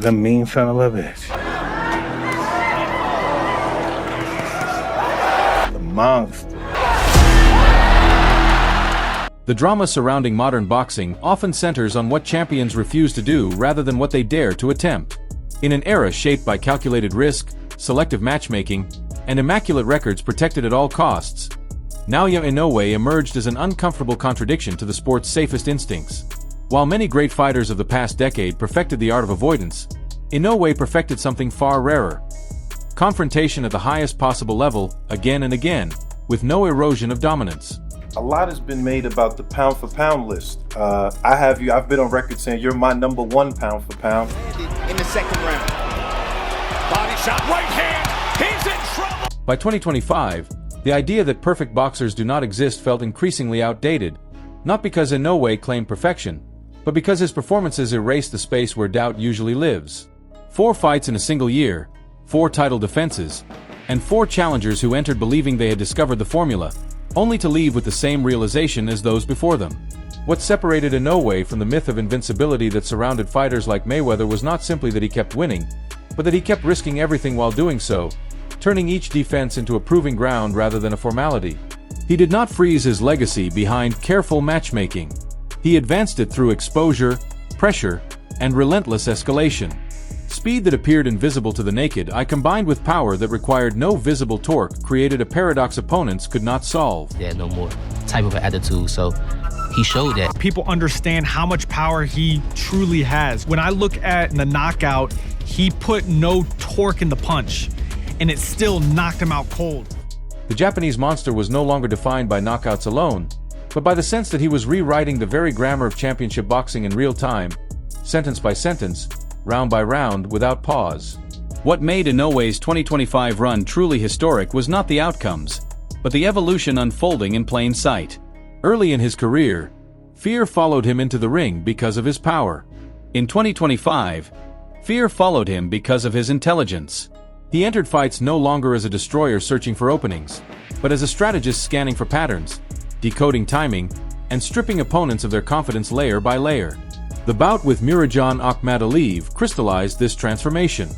The mean son of a bitch. The monster. The drama surrounding modern boxing often centers on what champions refuse to do rather than what they dare to attempt. In an era shaped by calculated risk, selective matchmaking, and immaculate records protected at all costs, Naoya Inoue emerged as an uncomfortable contradiction to the sport's safest instincts. While many great fighters of the past decade perfected the art of avoidance, Inoue perfected something far rarer: confrontation at the highest possible level, again and again, with no erosion of dominance. A lot has been made about the pound-for-pound list. I've been on record saying you're my number one pound for pound. In the second round. Body shot, right hand, he's in trouble! By 2025, the idea that perfect boxers do not exist felt increasingly outdated, not because Inoue claimed perfection, but because his performances erased the space where doubt usually lives. 4 fights in a single year, 4 title defenses, and 4 challengers who entered believing they had discovered the formula, only to leave with the same realization as those before them. What separated Inoue from the myth of invincibility that surrounded fighters like Mayweather was not simply that he kept winning, but that he kept risking everything while doing so, turning each defense into a proving ground rather than a formality. He did not freeze his legacy behind careful matchmaking. He advanced it through exposure, pressure, and relentless escalation. Speed that appeared invisible to the naked eye combined with power that required no visible torque created a paradox opponents could not solve. He had no more type of attitude, so he showed that. People understand how much power he truly has. When I look at the knockout, he put no torque in the punch, and it still knocked him out cold. The Japanese monster was no longer defined by knockouts alone, but by the sense that he was rewriting the very grammar of championship boxing in real time, sentence by sentence, round by round, without pause. What made Inoue's 2025 run truly historic was not the outcomes, but the evolution unfolding in plain sight. Early in his career, fear followed him into the ring because of his power. In 2025, fear followed him because of his intelligence. He entered fights no longer as a destroyer searching for openings, but as a strategist scanning for patterns, decoding timing, and stripping opponents of their confidence layer by layer. The bout with Mirajan Akhmadaliyev crystallized this transformation.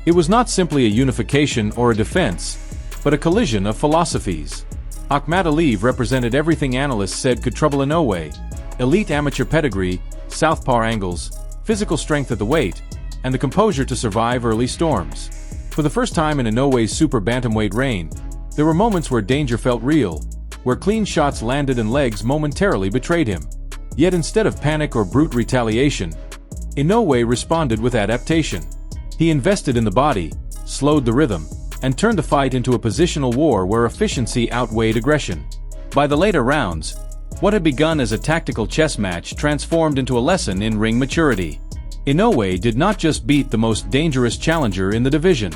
It was not simply a unification or a defense, but a collision of philosophies. Akhmadaliyev represented everything analysts said could trouble Inoue: elite amateur pedigree, southpaw angles, physical strength at the weight, and the composure to survive early storms. For the first time in Inoue's super bantamweight reign, there were moments where danger felt real, where clean shots landed and legs momentarily betrayed him. Yet instead of panic or brute retaliation, Inoue responded with adaptation. He invested in the body, slowed the rhythm, and turned the fight into a positional war where efficiency outweighed aggression. By the later rounds, what had begun as a tactical chess match transformed into a lesson in ring maturity. Inoue did not just beat the most dangerous challenger in the division.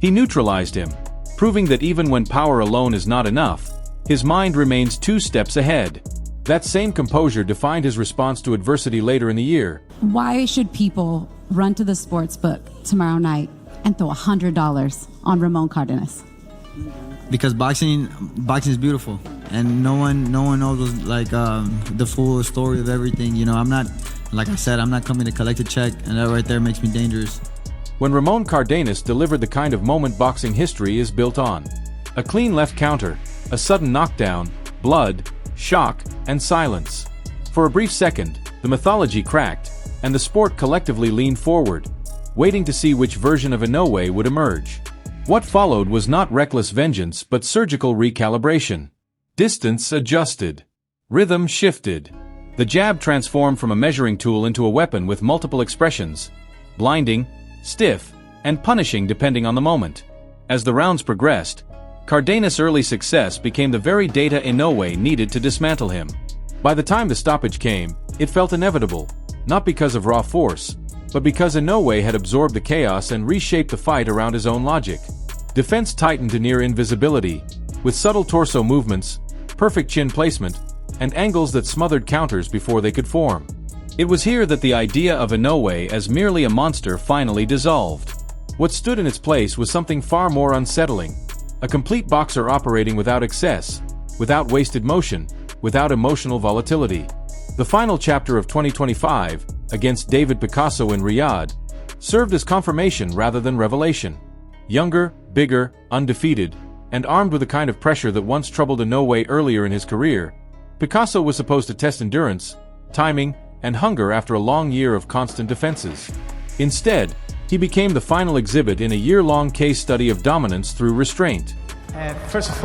He neutralized him, proving that even when power alone is not enough, his mind remains 2 steps ahead. That same composure defined his response to adversity later in the year. Why should people run to the sports book tomorrow night and throw $100 on Ramon Cardenas? Because boxing is beautiful, and no one knows like the full story of everything. You know, I'm not, like I said, I'm not coming to collect a check, and that right there makes me dangerous. When Ramon Cardenas delivered the kind of moment boxing history is built on: a clean left counter, a sudden knockdown, blood, shock, and silence. For a brief second, the mythology cracked, and the sport collectively leaned forward, waiting to see which version of Inoue would emerge. What followed was not reckless vengeance but surgical recalibration. Distance adjusted. Rhythm shifted. The jab transformed from a measuring tool into a weapon with multiple expressions: blinding, stiff, and punishing depending on the moment. As the rounds progressed, Cardenas' early success became the very data Inoue needed to dismantle him. By the time the stoppage came, it felt inevitable, not because of raw force, but because Inoue had absorbed the chaos and reshaped the fight around his own logic. Defense tightened to near invisibility, with subtle torso movements, perfect chin placement, and angles that smothered counters before they could form. It was here that the idea of Inoue as merely a monster finally dissolved. What stood in its place was something far more unsettling: a complete boxer operating without excess, without wasted motion, without emotional volatility. The final chapter of 2025, against David Picasso in Riyadh, served as confirmation rather than revelation. Younger, bigger, undefeated, and armed with the kind of pressure that once troubled Inoue earlier in his career, Picasso was supposed to test endurance, timing, and hunger after a long year of constant defenses. Instead, he became the final exhibit in a year-long case study of dominance through restraint. First of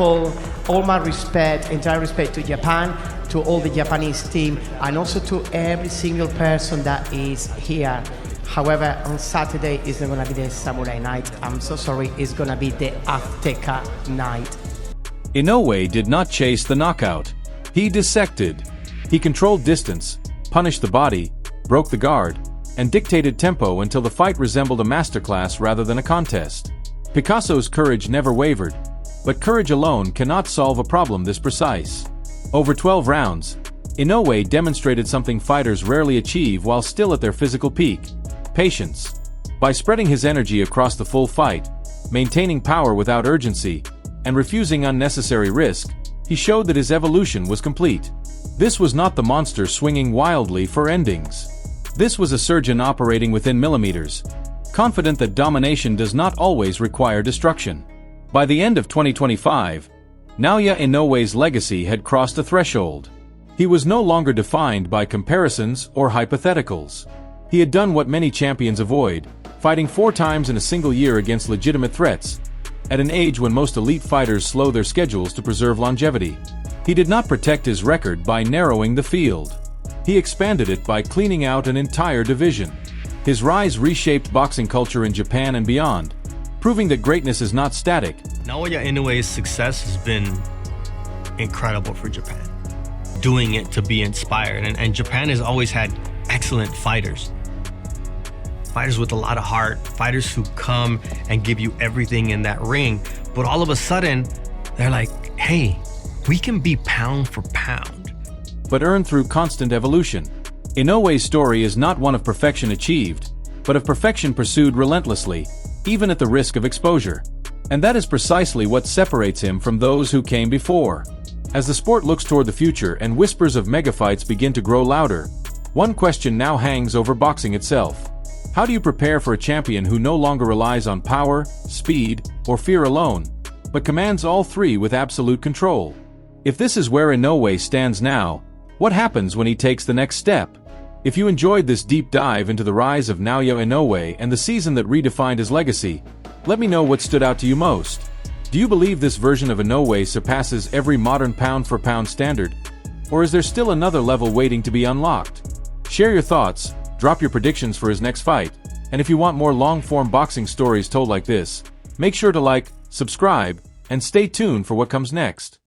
all my respect, entire respect to Japan, to all the Japanese team, and also to every single person that is here. However, on Saturday it's not going to be the Samurai night. I'm so sorry, it's going to be the Azteca night. Inoue did not chase the knockout. He dissected. He controlled distance, punished the body, broke the guard, and dictated tempo until the fight resembled a masterclass rather than a contest. Picasso's courage never wavered, but courage alone cannot solve a problem this precise. Over 12 rounds, Inoue demonstrated something fighters rarely achieve while still at their physical peak: patience. By spreading his energy across the full fight, maintaining power without urgency, and refusing unnecessary risk, he showed that his evolution was complete. This was not the monster swinging wildly for endings. This was a surgeon operating within millimeters, confident that domination does not always require destruction. By the end of 2025, Naoya Inoue's legacy had crossed a threshold. He was no longer defined by comparisons or hypotheticals. He had done what many champions avoid, fighting 4 times in a single year against legitimate threats, at an age when most elite fighters slow their schedules to preserve longevity. He did not protect his record by narrowing the field. He expanded it by cleaning out an entire division. His rise reshaped boxing culture in Japan and beyond, proving that greatness is not static. Naoya Inoue's success has been incredible for Japan. Doing it to be inspired, and Japan has always had excellent fighters. Fighters with a lot of heart, fighters who come and give you everything in that ring, but all of a sudden, they're like, hey, we can be pound for pound. But earned through constant evolution. Inoue's story is not one of perfection achieved, but of perfection pursued relentlessly, even at the risk of exposure. And that is precisely what separates him from those who came before. As the sport looks toward the future and whispers of megafights begin to grow louder, one question now hangs over boxing itself. How do you prepare for a champion who no longer relies on power, speed, or fear alone, but commands all three with absolute control? If this is where Inoue stands now, what happens when he takes the next step? If you enjoyed this deep dive into the rise of Naoya Inoue and the season that redefined his legacy, let me know what stood out to you most. Do you believe this version of Inoue surpasses every modern pound-for-pound standard? Or is there still another level waiting to be unlocked? Share your thoughts, drop your predictions for his next fight, and if you want more long-form boxing stories told like this, make sure to like, subscribe, and stay tuned for what comes next.